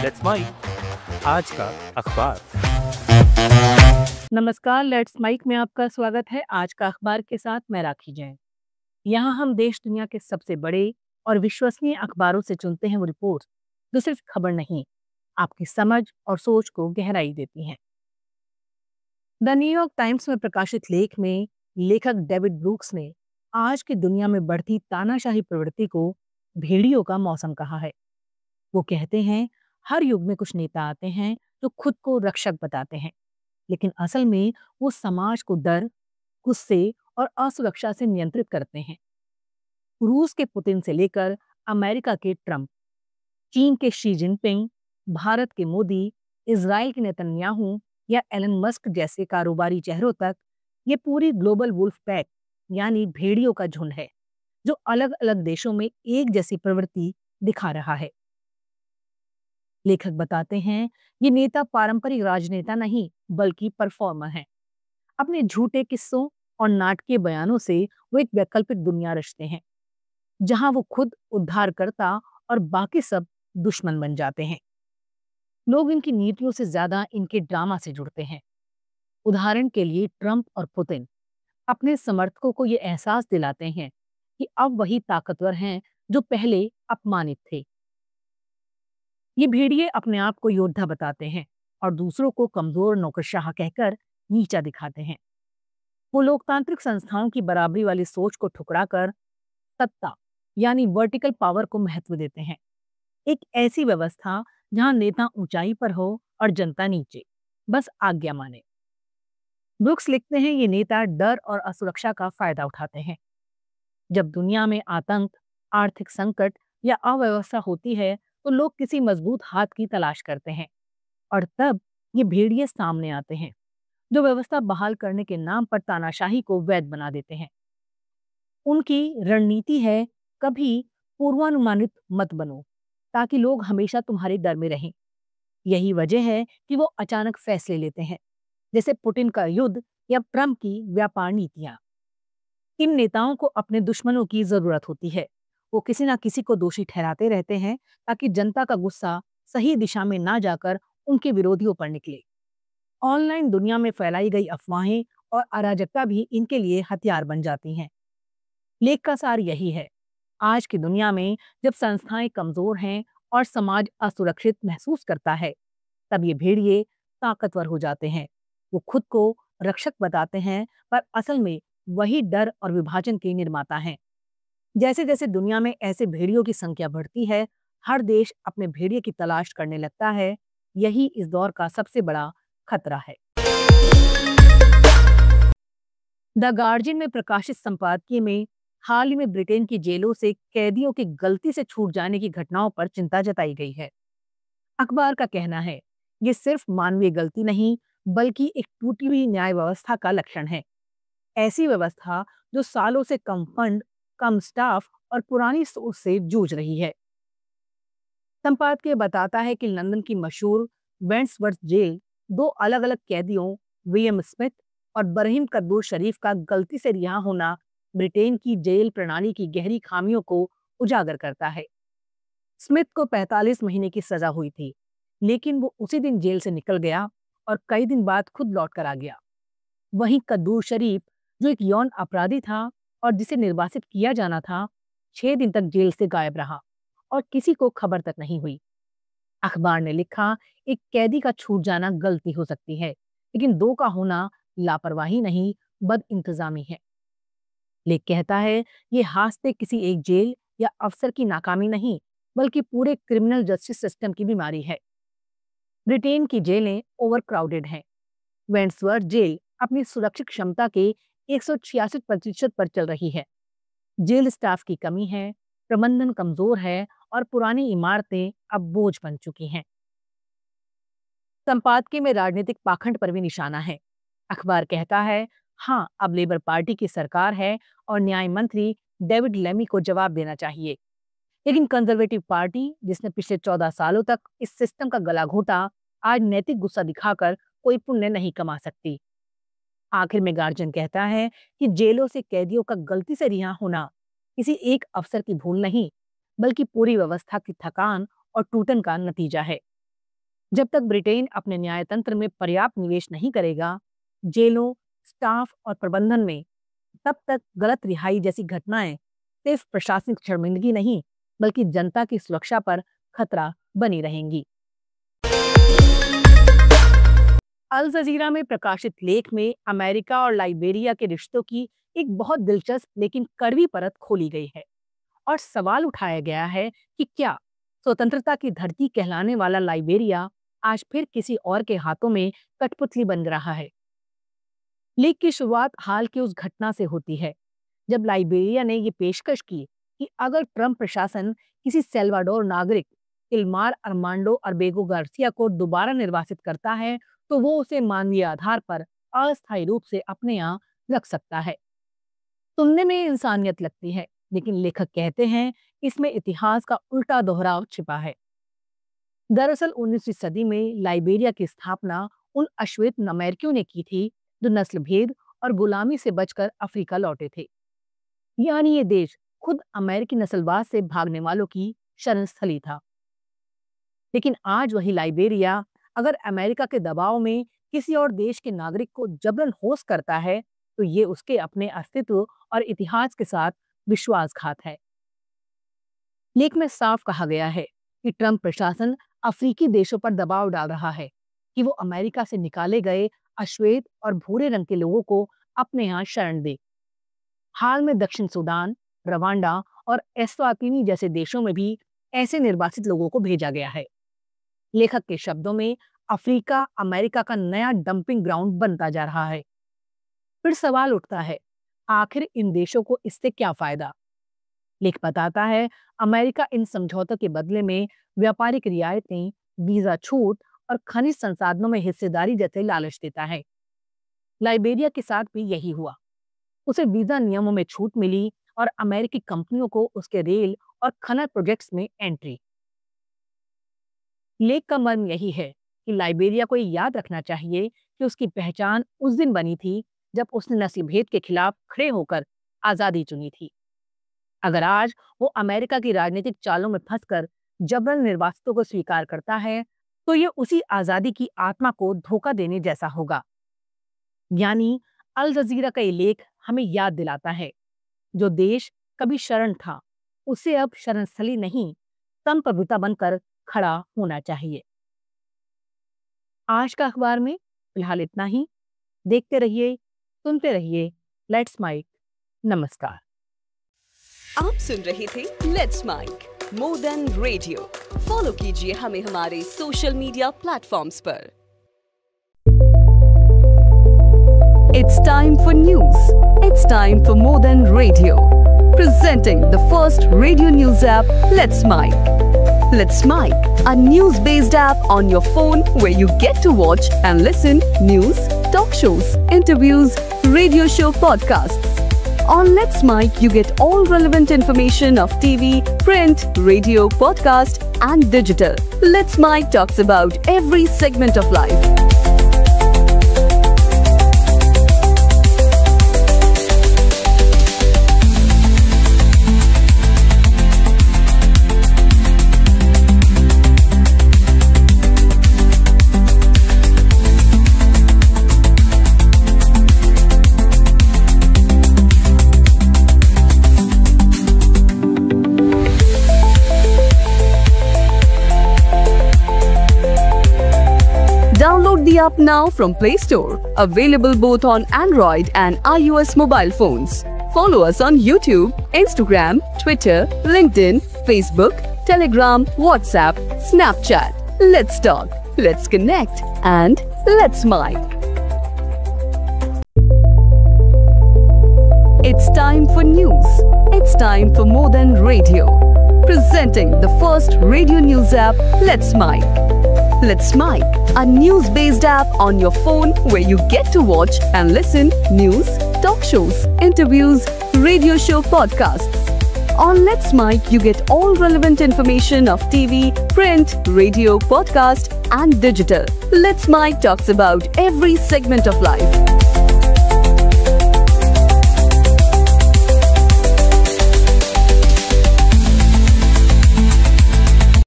Let's mic आज का अखबार। नमस्कार, लेट्स माइक में आपका स्वागत है। आज का अखबार के साथ मैं राखी जैन। यहाँ हम देश दुनिया के सबसे बड़े और विश्वसनीय अखबारों से चुनते हैं वो रिपोर्ट जो सिर्फ खबर नहीं, आपकी समझ और सोच को गहराई देती हैं। द न्यूयॉर्क टाइम्स में प्रकाशित लेख में लेखक डेविड ब्रूक्स ने आज की दुनिया में बढ़ती तानाशाही प्रवृत्ति को भेड़ियों का मौसम कहा है। वो कहते हैं, हर युग में कुछ नेता आते हैं जो खुद को रक्षक बताते हैं, लेकिन असल में वो समाज को डर, गुस्से और असुरक्षा से नियंत्रित करते हैं। रूस के पुतिन से लेकर अमेरिका के ट्रंप, चीन के शी जिनपिंग, भारत के मोदी, इजराइल के नेतन्याहू या एलन मस्क जैसे कारोबारी चेहरों तक, ये पूरी ग्लोबल वुल्फ पैक यानी भेड़ियों का झुंड है जो अलग अलग देशों में एक जैसी प्रवृत्ति दिखा रहा है। लेखक बताते हैं, ये नेता पारंपरिक राजनेता नहीं बल्कि परफॉर्मर हैं। अपने झूठे किस्सों और नाटकीय बयानों से वो एक वैकल्पिक दुनिया रचते हैं जहां वो खुद उद्धारकर्ता और बाकी सब दुश्मन बन जाते हैं। लोग इनकी नीतियों से ज्यादा इनके ड्रामा से जुड़ते हैं। उदाहरण के लिए ट्रंप और पुतिन अपने समर्थकों को ये एहसास दिलाते हैं कि अब वही ताकतवर हैं जो पहले अपमानित थे। ये भेड़िए अपने आप को योद्धा बताते हैं और दूसरों को कमजोर नौकरशाह कहकर नीचा दिखाते हैं। वो लोकतांत्रिक संस्थाओं की बराबरी वाली सोच को ठुकराकर सत्ता यानी वर्टिकल पावर को महत्व देते हैं। एक ऐसी व्यवस्था जहां नेता ऊंचाई पर हो और जनता नीचे, बस आज्ञा माने। ब्रुक्स लिखते हैं, ये नेता डर और असुरक्षा का फायदा उठाते हैं। जब दुनिया में आतंक, आर्थिक संकट या अव्यवस्था होती है तो लोग किसी मजबूत हाथ की तलाश करते हैं और तब ये भेड़िए सामने आते हैं जो व्यवस्था बहाल करने के नाम पर तानाशाही को वैध बना देते हैं। उनकी रणनीति है, कभी पूर्वानुमानित मत बनो ताकि लोग हमेशा तुम्हारे डर में रहें। यही वजह है कि वो अचानक फैसले लेते हैं, जैसे पुतिन का युद्ध या ट्रंप की व्यापार नीतियां। इन नेताओं को अपने दुश्मनों की जरूरत होती है। वो किसी ना किसी को दोषी ठहराते रहते हैं ताकि जनता का गुस्सा सही दिशा में ना जाकर उनके विरोधियों पर निकले। ऑनलाइन दुनिया में फैलाई गई अफवाहें और अराजकता भी इनके लिए हथियार बन जाती हैं। लेख का सार यही है, आज की दुनिया में जब संस्थाएं कमजोर हैं और समाज असुरक्षित महसूस करता है, तब ये भेड़िए ताकतवर हो जाते हैं। वो खुद को रक्षक बताते हैं, पर असल में वही डर और विभाजन के निर्माता हैं। जैसे जैसे दुनिया में ऐसे भेड़ियों की संख्या बढ़ती है, हर देश अपने भेड़िए की तलाश करने लगता है। यही इस दौर का सबसे बड़ा खतरा है। द गार्जियन में प्रकाशित संपादकीय में हाल ही में ब्रिटेन की जेलों से कैदियों की गलती से छूट जाने की घटनाओं पर चिंता जताई गई है। अखबार का कहना है, ये सिर्फ मानवीय गलती नहीं बल्कि एक टूटी हुई न्याय व्यवस्था का लक्षण है। ऐसी व्यवस्था जो सालों से कम फंड, कम स्टाफ और पुरानी सोच से जूझ रही है। संपादकीय बताता है कि लंदन की मशहूर वेंट्सवर्थ जेल दो अलग अलग कैदियों विलियम स्मिथ और बरहीम कद्दूर शरीफ का गलती से रिहा होना ब्रिटेन की जेल प्रणाली की गहरी खामियों को उजागर करता है। स्मिथ को 45 महीने की सजा हुई थी, लेकिन वो उसी दिन जेल से निकल गया और कई दिन बाद खुद लौट कर आ गया। वहीं कद्दूर शरीफ, जो एक यौन अपराधी था और जिसे निर्वासित किया जाना था, 6 दिन तक जेल से गायब रहा और किसी को खबर तक नहीं हुई। अखबार ने लिखा, एक कैदी का छूट जाना गलती हो सकती है, लेकिन दो का होना लापरवाही नहीं, बद इंतजामी है। लेख कहता है, ये हादसे किसी एक जेल या अफसर की नाकामी नहीं बल्कि पूरे क्रिमिनल जस्टिस सिस्टम की बीमारी है। ब्रिटेन की जेलें ओवरक्राउडेड हैं। वेंट्सवर्थ जेल अपनी सुरक्षित क्षमता के 166% पर चल रही है। जेल स्टाफ की कमी है, प्रबंधन कमजोर है और पुरानी इमारतें अब बोझ बन चुकी हैं। संपादकीय में राजनीतिक पाखंड पर भी निशाना है। अखबार कहता है, हाँ, अब लेबर पार्टी की सरकार है और न्याय मंत्री डेविड लेमी को जवाब देना चाहिए, लेकिन कंजर्वेटिव पार्टी, जिसने पिछले 14 सालों तक इस सिस्टम का गला घोटा, आज नैतिक गुस्सा दिखाकर कोई पुण्य नहीं कमा सकती। आखिर में गार्जियन कहता है कि जेलों से कैदियों का गलती से रिहा होना किसी एक अफसर की भूल नहीं बल्कि पूरी व्यवस्था की थकान और टूटन का नतीजा है। जब तक ब्रिटेन अपने न्यायतंत्र में पर्याप्त निवेश नहीं करेगा, जेलों, स्टाफ और प्रबंधन में, तब तक गलत रिहाई जैसी घटनाएं सिर्फ प्रशासनिक शर्मिंदगी नहीं बल्कि जनता की सुरक्षा पर खतरा बनी रहेंगी। अल जजीरा में प्रकाशित लेख में अमेरिका और लाइबेरिया के रिश्तों की एक बहुत दिलचस्प लेकिन कड़वी परत खोली गई है और सवाल उठाया गया है कि क्या स्वतंत्रता की धरती कहलाने वाला लाइबेरिया आज फिर किसी और के हाथों में कठपुतली बन रहा है। लेख की शुरुआत हाल की उस घटना से होती है जब लाइबेरिया ने ये पेशकश की कि अगर ट्रंप प्रशासन किसी सेल्वाडोर नागरिक इल्मार अरमांडो अरबेगो गार्सिया को दोबारा निर्वासित करता है तो वो उसे मानवीय आधार पर अस्थायी रूप से अपने यहाँ रख सकता है। सुनने में इंसानियत लगती है, लेकिन लेखक कहते हैं इसमें इतिहास का उल्टा दोहराव छिपा है। दरअसल 19वीं सदी में लाइबेरिया की स्थापना उन अश्वेत अमेरिकियों ने की थी जो नस्ल भेद और गुलामी से बचकर अफ्रीका लौटे थे। यानी ये देश खुद अमेरिकी नस्लवाद से भागने वालों की शरणस्थली था। लेकिन आज वही लाइबेरिया अगर अमेरिका के दबाव में किसी और देश के नागरिक को जबरन होस्ट करता है तो ये उसके अपने अस्तित्व और इतिहास के साथ विश्वासघात है। लेख में साफ कहा गया है कि ट्रंप प्रशासन अफ्रीकी देशों पर दबाव डाल रहा है कि वो अमेरिका से निकाले गए अश्वेत और भूरे रंग के लोगों को अपने यहाँ शरण दे। हाल में दक्षिण सूडान, रवांडा और एस्वातिनी जैसे देशों में भी ऐसे निर्वासित लोगों को भेजा गया है। लेखक के शब्दों में अफ्रीका अमेरिका का नया डंपिंग ग्राउंड बनता जा रहा है। फिर सवाल उठता है, आखिर इन देशों को इससे क्या फायदा? लेख बताता है अमेरिका इन समझौतों के बदले में व्यापारिक रियायतें, वीजा छूट और खनिज संसाधनों में हिस्सेदारी जैसे लालच देता है। लाइबेरिया के साथ भी यही हुआ। उसे वीजा नियमों में छूट मिली और अमेरिकी कंपनियों को उसके रेल और खनन प्रोजेक्ट्स में एंट्री। लेख का मर्म यही है कि लाइबेरिया को याद रखना चाहिए कि उसकी पहचान उस दिन बनी थी जब उसने नस्ल भेद के खिलाफ खड़े होकर आजादी चुनी थी। अगर आज वो अमेरिका की राजनीतिक चालों में फंसकर जबरन निर्वासितों को स्वीकार करता है तो ये उसी आजादी की आत्मा को धोखा देने जैसा होगा। यानी अल जजीरा का ये लेख हमें याद दिलाता है, जो देश कभी शरण था उसे अब शरणस्थली नहीं संप्रभुता बनकर खड़ा होना चाहिए। आज का अखबार में फिलहाल इतना ही। देखते रहिए, सुनते रहिए लेट्स माइक। नमस्कार। आप सुन रहे थे let's mic more than radio. Follow कीजिए हमें हमारे सोशल मीडिया प्लेटफॉर्म्स पर। It's time for news. It's time for more than radio. Presenting the first radio news app, Let's Mic. Let's Mic, a news-based app on your phone where you get to watch and listen news, talk shows, interviews, radio show podcasts. On Let's Mic, you get all relevant information of TV, print, radio, podcast, and digital. Let's Mic talks about every segment of life. Download the app now from Play Store. Available both on Android and iOS mobile phones. Follow us on YouTube, Instagram, Twitter, LinkedIn, Facebook, Telegram, WhatsApp, Snapchat. Let's talk, let's connect, and let's mic. It's time for news. It's time for more than radio. Presenting the first radio news app, Let's Mic. Let's Mic, a news-based app on your phone where you get to watch and listen news, talk shows, interviews, radio show podcasts. On Let's Mic, you get all relevant information of TV, print, radio, podcast, and digital. Let's Mic talks about every segment of life.